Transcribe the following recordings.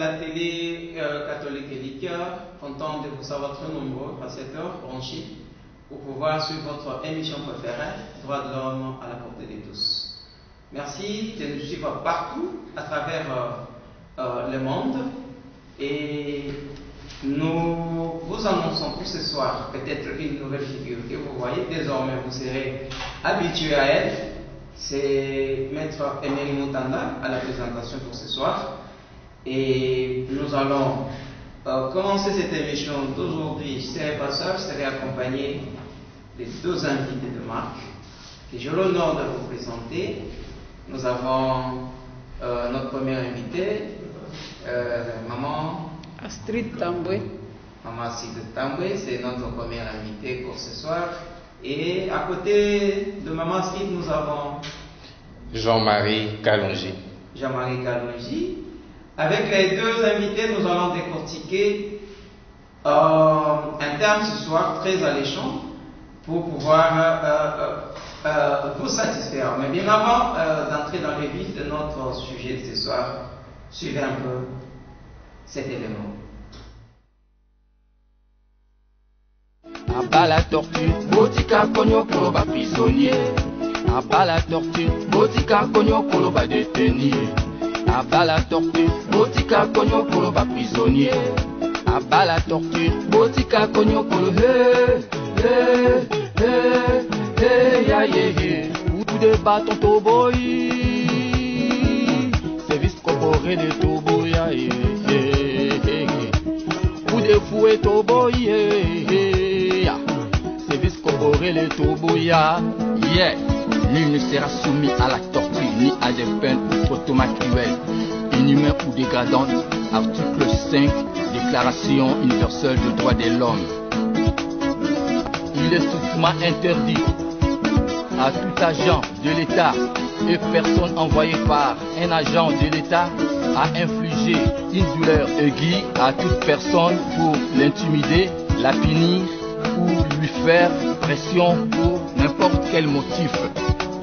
la télé catholique et Liqueur, content de vous savoir très nombreux à cette heure branchée pour pouvoir suivre votre émission préférée, Droits de l'homme à la portée de tous. Merci de nous suivre partout à travers le monde et nous vous annonçons pour ce soir peut-être une nouvelle figure que vous voyez désormais, vous serez habitués à elle. C'est Maître Emery Moutanda à la présentation pour ce soir. Et nous allons commencer cette émission d'aujourd'hui. Je ne serai pas seul, je serai accompagné des deux invités de marque que j'ai l'honneur de vous présenter. Nous avons notre première invitée, Maman Astrid Tamboué. Maman Astrid Tamboué, c'est notre première invitée pour ce soir. Et à côté de Maman Astrid, nous avons Jean-Marie Kalonji. Jean-Marie Kalonji. Avec les deux invités, nous allons décortiquer un terme ce soir très alléchant pour pouvoir vous satisfaire. Mais bien avant d'entrer dans le vif de notre sujet de ce soir, suivez un peu cet élément. Abat la tortue, Botika Konyo Koloba prisonnier. Abat la tortue, Botika Konyo Koloba détenu. Abat la tortue, Botika Konyo Koloba prisonnier. Abat la tortue, Botika Konyo Koloba ya ye. Coup de bâton toboyi, service corporé de toboya ye. Coup de fouet toboyi, service corporé de toboya. Yeah. Nul ne sera soumis à la torture ni à des peines ou traitements cruels, inhumains ou dégradants. Article 5, Déclaration universelle des droits de l'homme. Il est strictement interdit à tout agent de l'État et personne envoyée par un agent de l'État à infliger une douleur aiguë à toute personne pour l'intimider, la punir ou lui faire pression pour n'importe quel motif.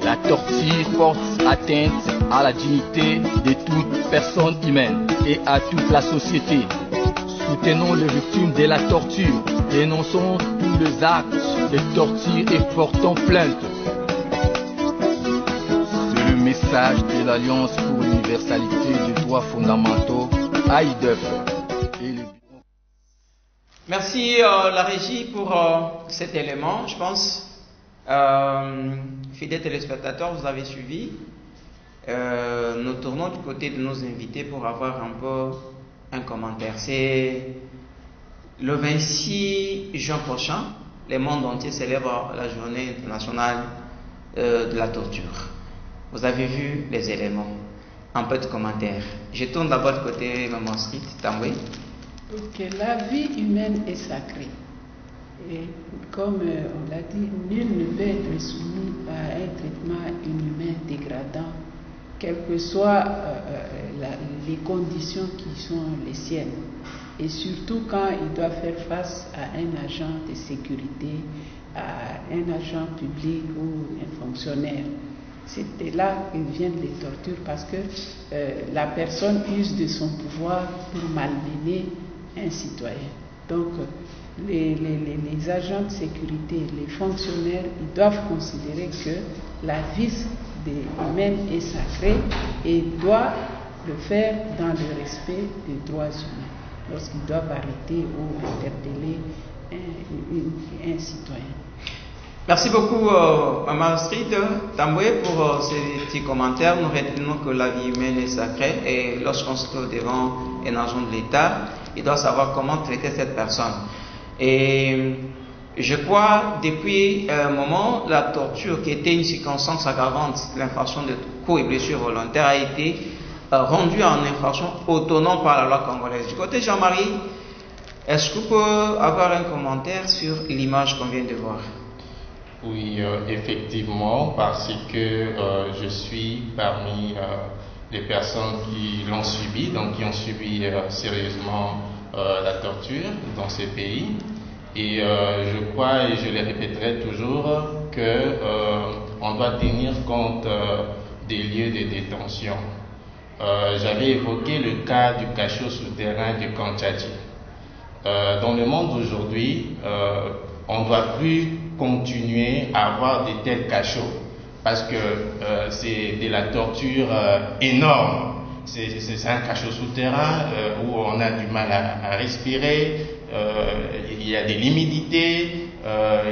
La torture porte atteinte à la dignité de toute personne humaine et à toute la société. Soutenons les victimes de la torture, dénonçons tous les actes de torture et portons plainte. C'est le message de l'Alliance pour l'universalité des droits fondamentaux, AIDEF. Merci la régie pour cet élément. Je pense, fidèles téléspectateurs, vous avez suivi. Nous tournons du côté de nos invités pour avoir un peu un commentaire. C'est le 26 juin prochain, le monde entier célèbre la journée internationale de la torture. Vous avez vu les éléments. Un peu de commentaire. Je tourne d'abord du côté Maman Astrid Tamboué. Que la vie humaine est sacrée. Et comme on l'a dit, nul ne peut être soumis à un traitement inhumain dégradant, quelles que soient les conditions qui sont les siennes. Et surtout quand il doit faire face à un agent de sécurité, à un agent public ou un fonctionnaire. C'était là que viennent les tortures parce que la personne use de son pouvoir pour malmener un citoyen. Donc, les agents de sécurité, les fonctionnaires, ils doivent considérer que la vie humaine est sacrée et doivent le faire dans le respect des droits humains lorsqu'ils doivent arrêter ou interpeller un citoyen. Merci beaucoup, Maman Astrid Tamboué, pour ces petits commentaires. Nous retenons que la vie humaine est sacrée et lorsqu'on se trouve devant un agent de l'État, il doit savoir comment traiter cette personne. Et je crois, depuis un moment, la torture, qui était une circonstance aggravante, l'infraction de coups et blessures volontaires, a été rendue en infraction autonome par la loi congolaise. Du côté Jean-Marie, est-ce que vous pouvez avoir un commentaire sur l'image qu'on vient de voir? Oui, effectivement, parce que je suis parmi les personnes qui l'ont subi, donc qui ont subi sérieusement la torture dans ces pays. Et je crois, et je le répéterai toujours, que on doit tenir compte des lieux de détention. j'avais évoqué le cas du cachot souterrain de Kantchaji. Dans le monde d'aujourd'hui, on ne doit plus continuer à avoir de tels cachots parce que c'est de la torture énorme. C'est un cachot souterrain où on a du mal à respirer, il y a de l'humidité,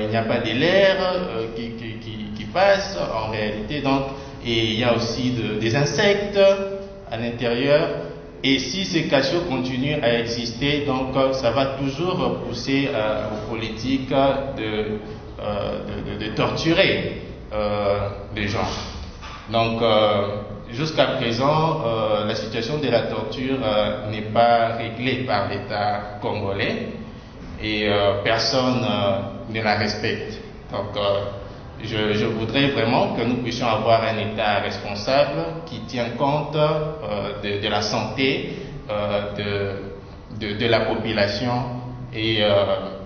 il n'y a pas de l'air qui passe en réalité, donc, et il y a aussi des insectes à l'intérieur. Et si ces cachots continuent à exister, donc ça va toujours pousser aux politiques de torturer les gens. Donc jusqu'à présent, la situation de la torture n'est pas réglée par l'État congolais et personne ne la respecte. Donc je voudrais vraiment que nous puissions avoir un État responsable qui tient compte de la santé de la population et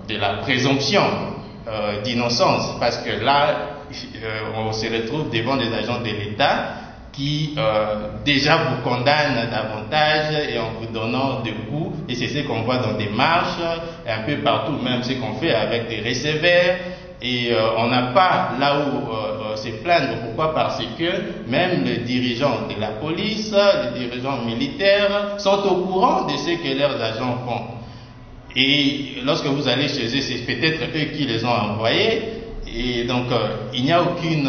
de la présomption d'innocence, parce que là, on se retrouve devant des agents de l'État qui déjà vous condamnent davantage et en vous donnant des coups, et c'est ce qu'on voit dans des marches, un peu partout, même ce qu'on fait avec des receveurs. Et on n'a pas là où se plaindre. Pourquoi? Parce que même les dirigeants de la police, les dirigeants militaires sont au courant de ce que leurs agents font. Et lorsque vous allez chez eux, c'est peut-être eux qui les ont envoyés. Et donc il n'y a aucune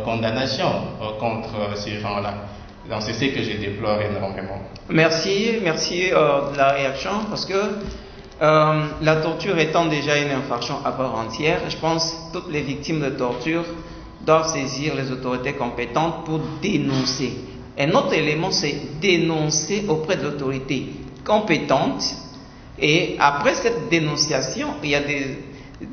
condamnation contre ces gens-là. Donc c'est ce que je déplore énormément. Merci de la réaction, parce que la torture étant déjà une infraction à part entière, je pense que toutes les victimes de torture doivent saisir les autorités compétentes pour dénoncer. Un autre élément, c'est dénoncer auprès de l'autorité compétente. Et après cette dénonciation, il y a des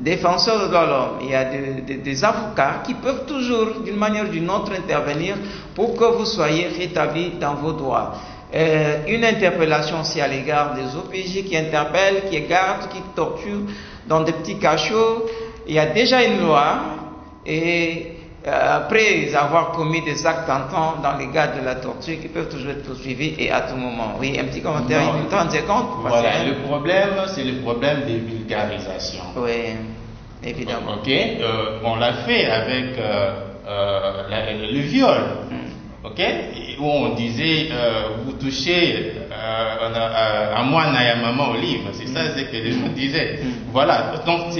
défenseurs de droits de l'homme, il y a des avocats qui peuvent toujours, d'une manière ou d'une autre, intervenir pour que vous soyez rétablis dans vos droits. Une interpellation aussi à l'égard des OPJ qui interpellent, qui gardent, qui torturent dans des petits cachots. Il y a déjà une loi, et après avoir commis des actes tentants dans les cas de la torture, qui peuvent toujours être poursuivis et à tout moment. Oui, un petit commentaire, une 30 secondes. Voilà, le problème, c'est le problème des vulgarisations. Oui, évidemment. Ok, on l'a fait avec le viol. Ok, où on disait vous touchez à moi et à maman au livre, c'est ça ce que les gens disaient. Voilà, donc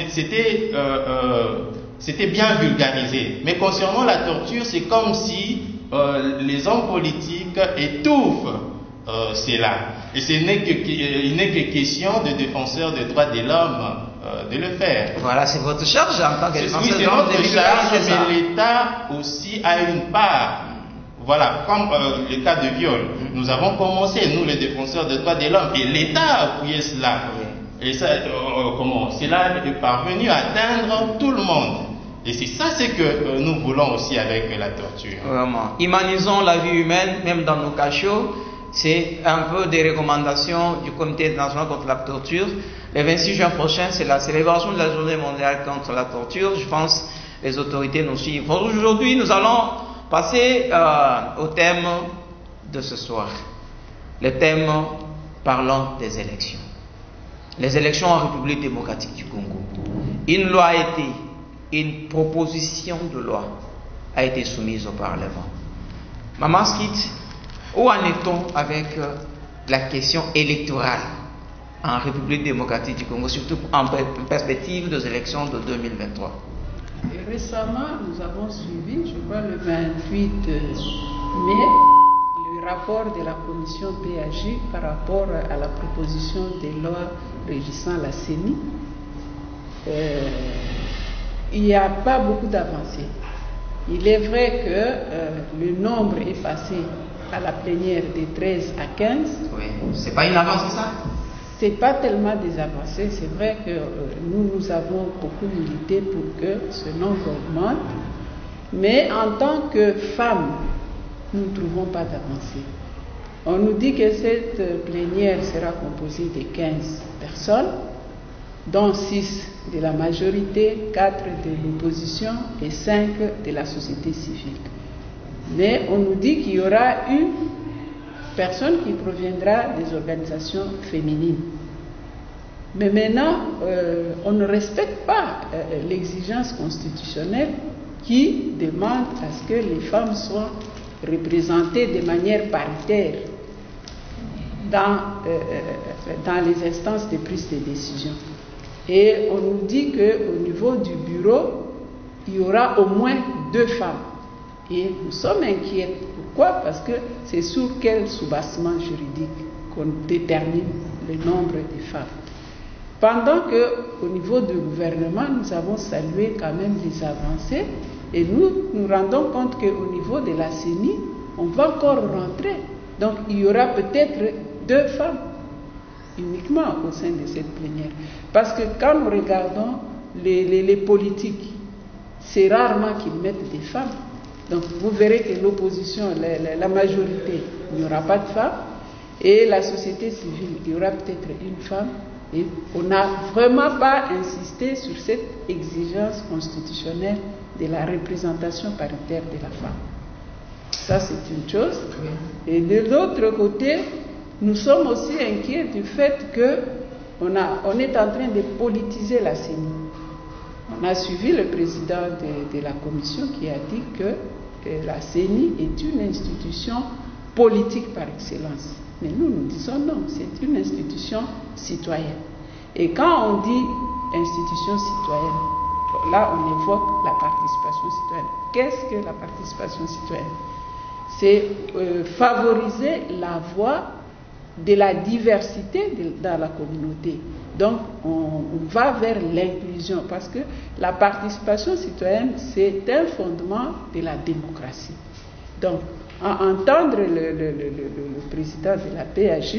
c'était bien vulgarisé. Mais concernant la torture, c'est comme si les hommes politiques étouffent cela. Et il n'est que question de défenseurs des droits de l'homme de le faire. Voilà, c'est votre charge en tant que défenseur des droits de l'homme. Oui, c'est notre charge, mais l'État aussi a une part. Voilà, comme le cas de viol, nous avons commencé, nous les défenseurs des droits de l'homme, et l'État a appuyé cela. Et ça, cela est parvenu à atteindre tout le monde. Et c'est ça ce que nous voulons aussi avec la torture. Vraiment. Humanisons la vie humaine, même dans nos cachots. C'est un peu des recommandations du Comité international contre la torture. Le 26 juin prochain, c'est la célébration de la journée mondiale contre la torture. Je pense que les autorités nous suivent. Aujourd'hui, nous allons passer au thème de ce soir. Le thème parlant des élections. Les élections en République démocratique du Congo. Une proposition de loi a été soumise au Parlement. Maman Skit, où en est-on avec la question électorale en République démocratique du Congo, surtout en perspective des élections de 2023? Et récemment, nous avons suivi, je crois le 28 mai, le rapport de la commission PAG par rapport à la proposition des lois régissant la CENI. Il n'y a pas beaucoup d'avancées. Il est vrai que le nombre est passé à la plénière de 13 à 15. Oui, c'est pas une avancée ça? C'est pas tellement des avancées, c'est vrai que nous avons beaucoup milité pour que ce nombre augmente, mais en tant que femmes, nous ne trouvons pas d'avancée. On nous dit que cette plénière sera composée de 15 personnes, dont 6 de la majorité, 4 de l'opposition et 5 de la société civile. Mais on nous dit qu'il y aura personne qui proviendra des organisations féminines. Mais maintenant, on ne respecte pas l'exigence constitutionnelle qui demande à ce que les femmes soient représentées de manière paritaire dans les instances de prise de décision. Et on nous dit qu'au niveau du bureau, il y aura au moins 2 femmes. Et nous sommes inquiets. Pourquoi? Parce que c'est sur quel soubassement juridique qu'on détermine le nombre de femmes. Pendant qu'au niveau du gouvernement, nous avons salué quand même les avancées, et nous rendons compte qu'au niveau de la CENI, on va encore rentrer. Donc il y aura peut-être 2 femmes uniquement au sein de cette plénière. Parce que quand nous regardons les politiques, c'est rarement qu'ils mettent des femmes. Donc vous verrez que l'opposition, la majorité, il n'y aura pas de femmes, et la société civile, il y aura peut-être une femme. Et on n'a vraiment pas insisté sur cette exigence constitutionnelle de la représentation paritaire de la femme. Ça, c'est une chose. Et de l'autre côté, nous sommes aussi inquiets du fait qu'on est en train de politiser la CENI. On a suivi le président de la commission qui a dit que la CENI est une institution politique par excellence. Mais nous disons non, c'est une institution citoyenne. Et quand on dit institution citoyenne, là on évoque la participation citoyenne. Qu'est-ce que la participation citoyenne? C'est favoriser la voix de la diversité dans la communauté. Donc on va vers l'inclusion parce que la participation citoyenne, c'est un fondement de la démocratie. Donc, à entendre le président de la PAJ,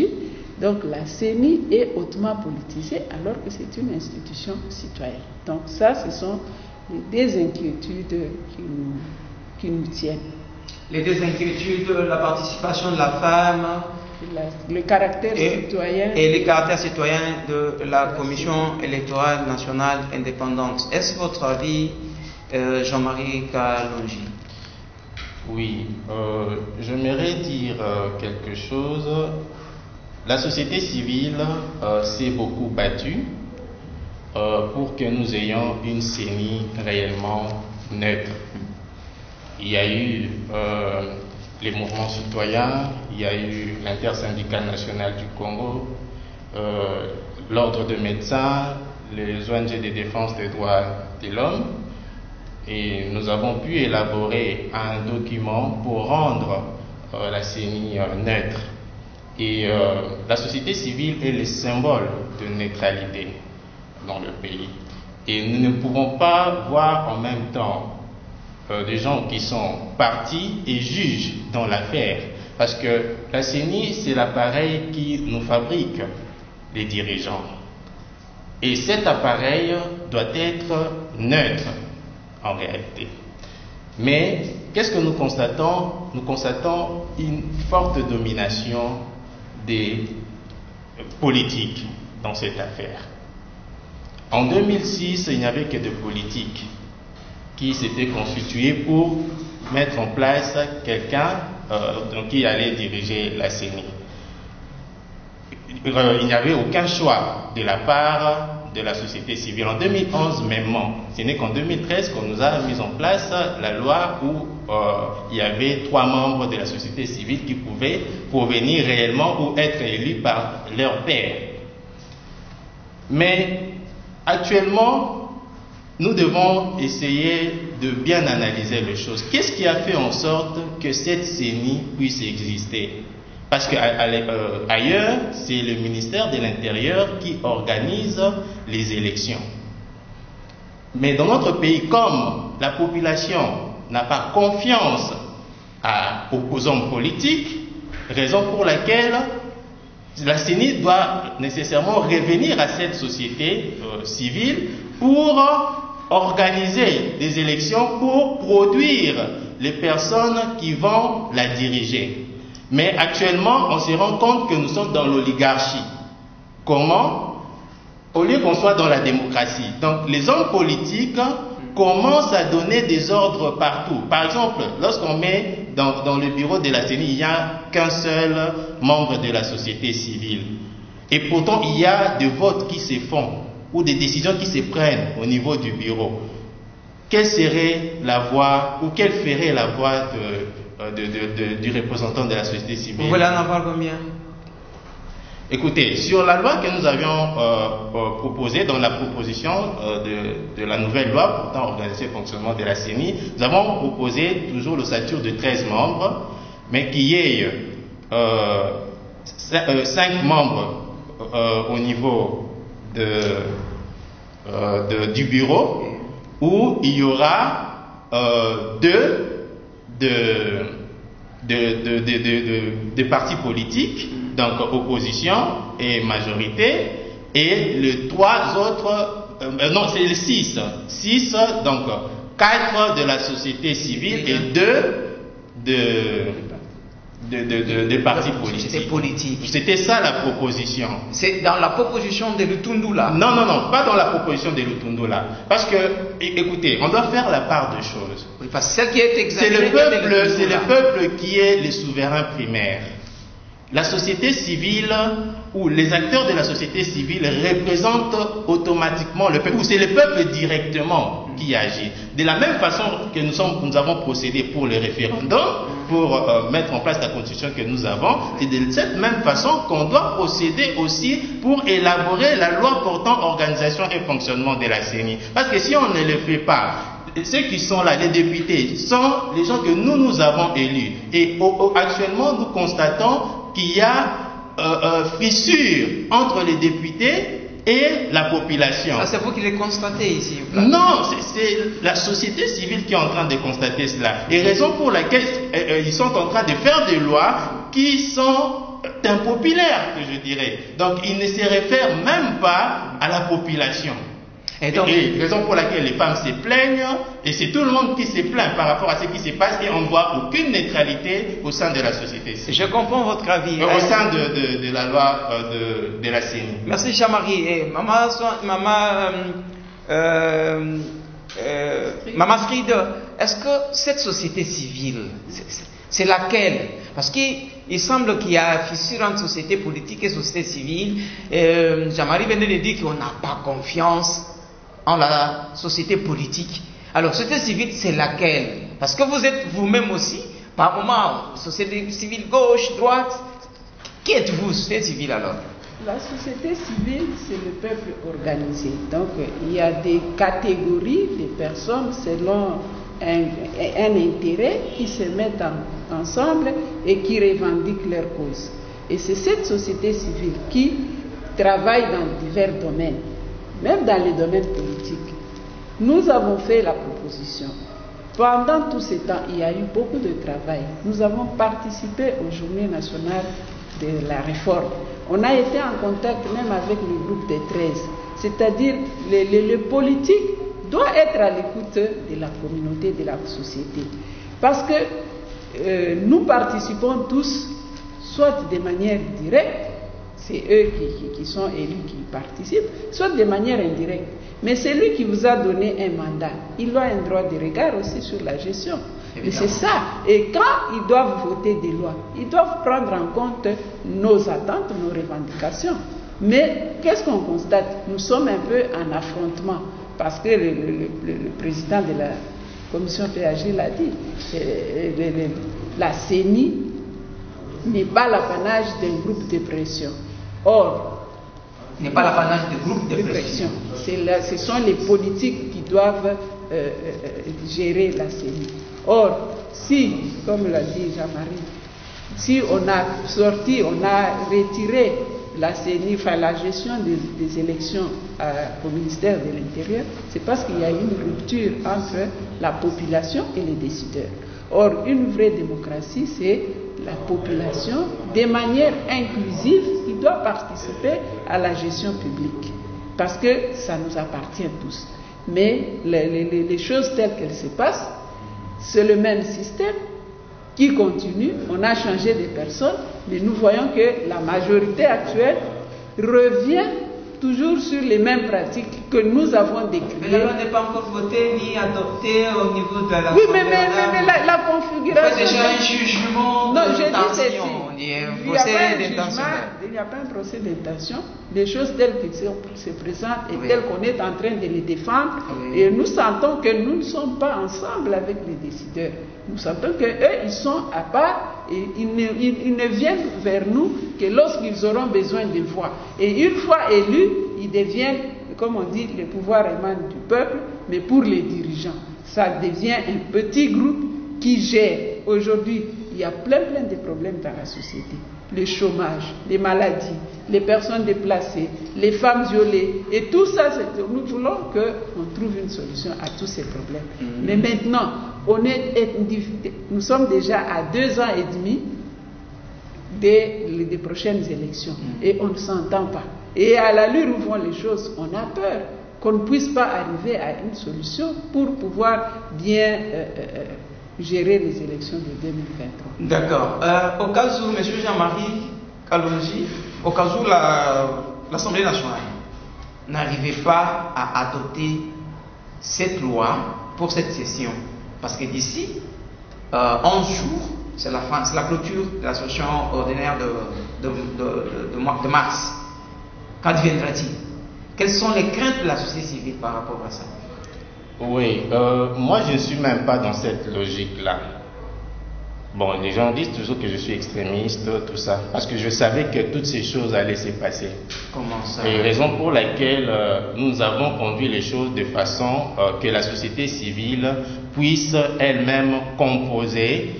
donc la CENI est hautement politisée alors que c'est une institution citoyenne. Donc ça, ce sont les 2 inquiétudes qui nous tiennent. Les 2 inquiétudes, la participation de la femme, le caractère citoyen et le caractère citoyen de la Commission électorale nationale indépendante. Est-ce votre avis, Jean-Marie Kalonji? Oui, j'aimerais dire quelque chose. La société civile s'est beaucoup battue pour que nous ayons une CENI réellement neutre. Il y a eu les mouvements citoyens, il y a eu l'intersyndicale nationale du Congo, l'ordre de médecins, les ONG de défense des droits de l'homme. Et nous avons pu élaborer un document pour rendre la CENI neutre. Et la société civile est le symbole de neutralité dans le pays. Et nous ne pouvons pas voir en même temps des gens qui sont partis et juges dans l'affaire. Parce que la CENI, c'est l'appareil qui nous fabrique les dirigeants. Et cet appareil doit être neutre en réalité. Mais qu'est-ce que nous constatons? Nous constatons une forte domination des politiques dans cette affaire. En 2006, il n'y avait que des politiques qui s'étaient constitués pour mettre en place quelqu'un qui allait diriger la CENI. Il n'y avait aucun choix de la part de la société civile. En 2011 même, ce n'est qu'en 2013 qu'on nous a mis en place la loi où il y avait 3 membres de la société civile qui pouvaient provenir réellement ou être élus par leur père. Mais actuellement, nous devons essayer de bien analyser les choses. Qu'est-ce qui a fait en sorte que cette CENI puisse exister? Parce qu'ailleurs, c'est le ministère de l'Intérieur qui organise les élections. Mais dans notre pays, comme la population n'a pas confiance aux hommes politiques, raison pour laquelle la CENI doit nécessairement revenir à cette société civile pour organiser des élections, pour produire les personnes qui vont la diriger. Mais actuellement, on se rend compte que nous sommes dans l'oligarchie. Comment? Au lieu qu'on soit dans la démocratie. Donc, les hommes politiques commence à donner des ordres partout. Par exemple, lorsqu'on met dans le bureau de la CENI, il n'y a qu'un seul membre de la société civile. Et pourtant, il y a des votes qui se font ou des décisions qui se prennent au niveau du bureau. Quelle serait la voix ou quelle ferait la voix du représentant de la société civile? Vous voulez en avoir combien? Écoutez, sur la loi que nous avions proposée, dans la proposition de la nouvelle loi portant organiser le fonctionnement de la CENI, nous avons proposé toujours l'ossature de 13 membres, mais qu'il y ait 5 membres au niveau du bureau, où il y aura 2 de partis politiques, donc opposition et majorité, et les 3 autres, non, c'est les 6, donc 4 de la société civile et 2 de partis politiques. C'était ça la proposition. C'est dans la proposition de Lutundula? Non, pas dans la proposition de Lutundula. Parce que, écoutez, on doit faire la part des choses. Oui, parce que celle qui est examinée, c'est le peuple qui est le souverain primaire. La société civile ou les acteurs de la société civile représentent automatiquement le peuple, ou c'est le peuple directement qui agit. De la même façon que nous avons procédé pour le référendum, pour mettre en place la constitution que nous avons, c'est de cette même façon qu'on doit procéder aussi pour élaborer la loi portant organisation et fonctionnement de la CENI. Parce que si on ne le fait pas, ceux qui sont là, les députés, sont les gens que nous avons élus. Et actuellement, nous constatons qu'il y a fissure entre les députés et la population. Ah, c'est vous qui les constatez ici? Non, c'est la société civile qui est en train de constater cela. Et raison pour laquelle ils sont en train de faire des lois qui sont impopulaires, que je dirais. Donc, ils ne se réfèrent même pas à la population. Et raison pour laquelle les femmes se plaignent, et c'est tout le monde qui se plaint par rapport à ce qui se passe, et on ne voit aucune neutralité au sein de la société civile. Je comprends votre avis. Au sein de la loi de la CENI. Merci, Chamari. Maman Fried, est-ce que cette société civile, c'est laquelle? Parce qu'il semble qu'il y a fissure entre société politique et société civile. Chamari venait de dire qu'on n'a pas confiance en la société politique. Alors, société civile, c'est laquelle? Parce que vous êtes vous-même aussi, par moment, société civile gauche, droite. Qui êtes-vous, société civile alors? La société civile, c'est le peuple organisé. Donc, il y a des catégories de personnes selon un intérêt qui se mettent ensemble et qui revendiquent leur cause. Et c'est cette société civile qui travaille dans divers domaines. Même dans les domaines politiques. Nous avons fait la proposition. Pendant tout ce temps, il y a eu beaucoup de travail. Nous avons participé aux Journées nationales de la réforme. On a été en contact même avec le groupe des 13. C'est-à-dire, le politique doit être à l'écoute de la communauté, de la société. Parce que nous participons tous, soit de manière directe, c'est eux qui sont élus qui participent, soit de manière indirecte. Mais c'est lui qui vous a donné un mandat. Il a un droit de regard aussi sur la gestion. Et c'est ça. Et quand ils doivent voter des lois, ils doivent prendre en compte nos attentes, nos revendications. Mais qu'est-ce qu'on constate? Nous sommes un peu en affrontement. Parce que le président de la commission PAG l'a dit. La CENI n'est pas l'apanage d'un groupe de pression. Or, n'est pas l'apanage des groupes de pression. Ce sont les politiques qui doivent gérer la CENI. Or, si, comme l'a dit Jean-Marie, si on a retiré la CENI, enfin la gestion des élections au ministère de l'Intérieur, c'est parce qu'il y a une rupture entre la population et les décideurs. Or, une vraie démocratie, c'est la population, de manière inclusive, qui doit participer à la gestion publique. Parce que ça nous appartient tous. Mais les choses telles qu'elles se passent, c'est le même système qui continue. On a changé de personnes, mais nous voyons que la majorité actuelle revient toujours sur les mêmes pratiques que nous avons décrites. Mais la loi n'est pas encore votée ni adoptée au niveau de la Oui, mais la configuration... C'est déjà un jugement d'intention. Il n'y a pas un procès d'intention. Les choses telles qu'elles se présentent et telles qu'on est en train de les défendre. Et nous sentons que nous ne sommes pas ensemble avec les décideurs. Nous sentons qu'eux, ils sont à part et ils ne viennent vers nous que lorsqu'ils auront besoin de voix. Et une fois élus, ils deviennent, comme on dit, le pouvoir émane du peuple, mais pour les dirigeants. Ça devient un petit groupe qui gère. Aujourd'hui, il y a plein de problèmes dans la société. Le chômage, les maladies, les personnes déplacées, les femmes violées. Et tout ça, nous voulons qu'on trouve une solution à tous ces problèmes. Mais maintenant, nous sommes déjà à 2 ans et demi des prochaines élections. Et on ne s'entend pas. Et à l'allure où vont les choses, on a peur qu'on ne puisse pas arriver à une solution pour pouvoir bien gérer les élections de 2023. D'accord. Au cas où, M. Jean-Marie Kalonji, au cas où l'Assemblée nationale n'arrivait pas à adopter cette loi pour cette session, parce que d'ici 11 jours, c'est la clôture de la session ordinaire de mars. Quand viendra-t-il? Quelles sont les craintes de la société civile par rapport à ça? Oui, moi je ne suis même pas dans cette logique-là. Bon, les gens disent toujours que je suis extrémiste, tout ça, parce que je savais que toutes ces choses allaient se passer. Comment ça? Et raison pour laquelle nous avons conduit les choses de façon que la société civile puisse elle-même composer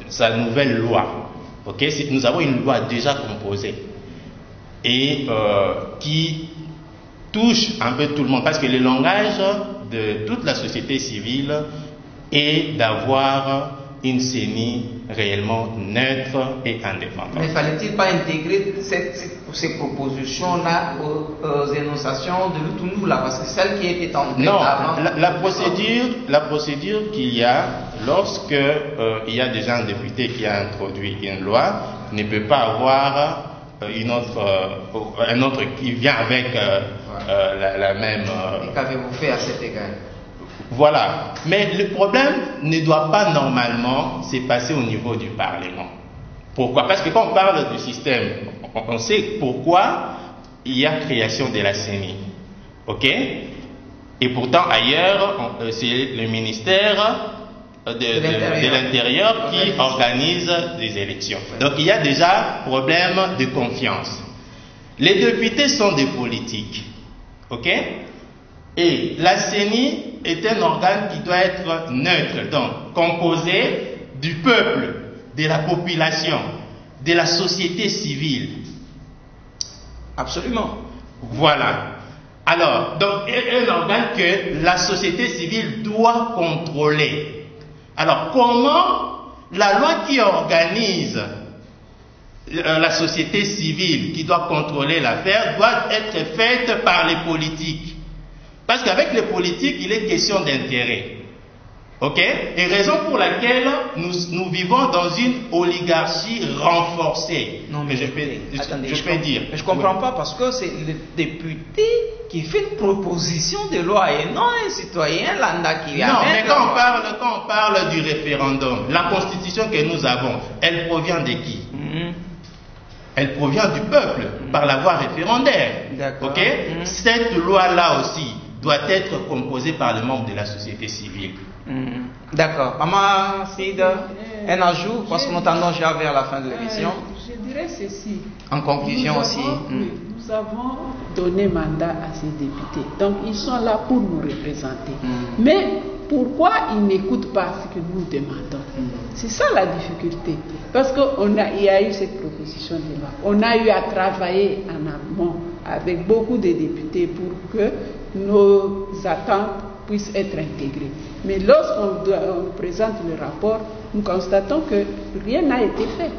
sa nouvelle loi. Ok, nous avons une loi déjà composée et qui touche un peu tout le monde, parce que le langage de toute la société civile est d'avoir une CENI réellement neutre et indépendante. Mais fallait-il pas intégrer ces propositions-là aux énonciations de l'Outoumou là, parce que celle qui était en non, la procédure qu'il y a lorsque il y a déjà un député qui a introduit une loi ne peut pas avoir un autre qui vient avec la même... Qu'avez-vous fait à cet égard? Voilà. Mais le problème ne doit pas normalement se passer au niveau du Parlement. Pourquoi? Parce que quand on parle du système, on sait pourquoi il y a création de la CENI. Ok? Et pourtant ailleurs, c'est le ministère de l'Intérieur qui organise des élections. Donc il y a déjà problème de confiance. Les députés sont des politiques. Ok? Et la CENI est un organe qui doit être neutre, donc composé du peuple, de la population, de la société civile. Absolument. Voilà. Alors, donc, un organe que la société civile doit contrôler. Alors, comment la loi qui organise la société civile, qui doit contrôler l'affaire, doit être faite par les politiques? Parce qu'avec les politiques, il est question d'intérêt. Ok? Et raison pour laquelle nous vivons dans une oligarchie renforcée. Non, mais je peux dire. Mais je ne comprends pas, parce que c'est le député qui fait une proposition de loi et non un citoyen lambda qui vient. Non, mais quand on parle du référendum, la constitution que nous avons, elle provient de qui? Elle provient du peuple par la voie référendaire. Ok? Cette loi-là aussi doit être composée par les membres de la société civile. D'accord. Maman Sid, un ajout, parce que nous tendons déjà vers la fin de l'émission. Je dirais ceci. En conclusion aussi. Nous avons donné mandat à ces députés. Donc ils sont là pour nous représenter. Mais pourquoi ils n'écoutent pas ce que nous demandons? C'est ça la difficulté. Parce qu'il y a eu cette proposition de loi. On a eu à travailler en amont avec beaucoup de députés pour que nos attentes puissent être intégrées. Mais lorsqu'on présente le rapport, nous constatons que rien n'a été fait.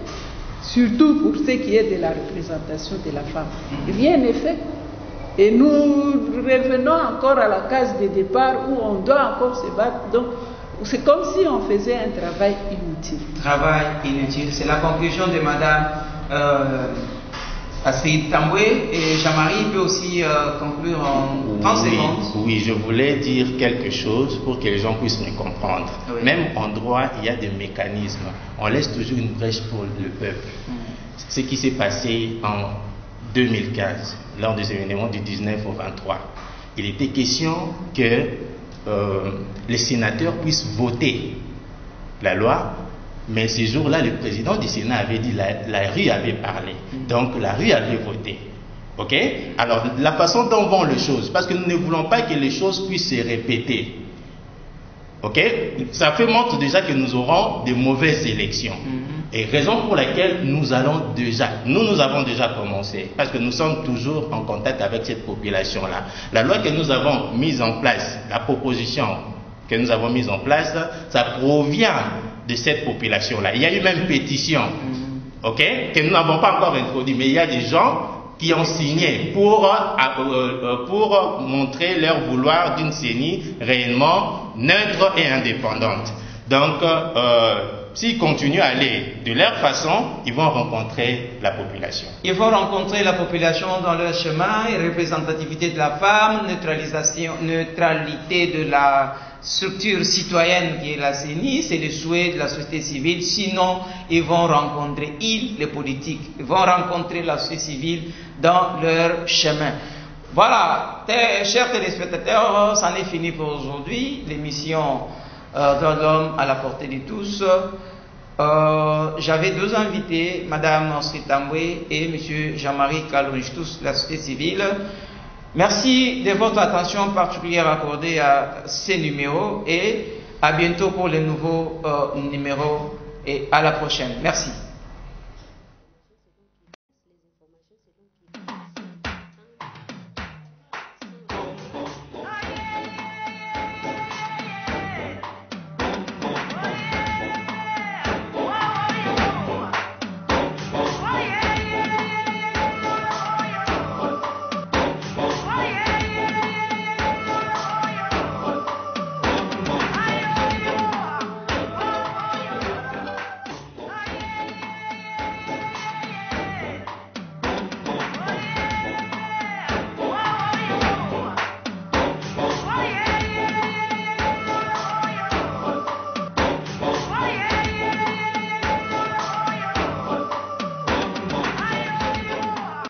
Surtout pour ce qui est de la représentation de la femme. Rien n'est fait. Et nous revenons encore à la case de départ où on doit encore se battre. Donc, c'est comme si on faisait un travail inutile. Travail inutile. C'est la conclusion de Madame Astrid Tamboué, et Jean-Marie peut aussi conclure en 30 secondes. Oui, je voulais dire quelque chose pour que les gens puissent me comprendre. Oui. Même en droit, il y a des mécanismes. On laisse toujours une brèche pour le peuple. Ce qui s'est passé en 2015, lors des événements du 19 au 23, il était question que les sénateurs puissent voter la loi. Mais ce jour-là, le président du Sénat avait dit, la rue avait parlé. Donc la rue avait voté. Ok? Alors la façon dont vont les choses, parce que nous ne voulons pas que les choses puissent se répéter. Ok? Ça fait montre déjà que nous aurons de mauvaises élections. Et raison pour laquelle nous avons déjà commencé, parce que nous sommes toujours en contact avec cette population-là. La loi que nous avons mise en place, la proposition que nous avons mise en place, ça provient de cette population-là. Il y a eu même une pétition, ok, que nous n'avons pas encore introduite, mais il y a des gens qui ont signé pour montrer leur vouloir d'une CENI réellement neutre et indépendante. Donc, s'ils continuent à aller de leur façon, ils vont rencontrer la population. Ils vont rencontrer la population dans leur chemin, et représentativité de la femme, neutralité de la structure citoyenne qui est la CENI, c'est le souhait de la société civile. Sinon, ils vont rencontrer, les politiques, ils vont rencontrer la société civile dans leur chemin. Voilà, chers téléspectateurs, c'en est fini pour aujourd'hui. L'émission Droits de l'homme à la portée de tous. J'avais deux invités, Madame Astrid Tamboué et Monsieur Jean-Marie Kalonji-Tous de la société civile. Merci de votre attention particulière accordée à ces numéros et à bientôt pour les nouveaux numéros et à la prochaine. Merci.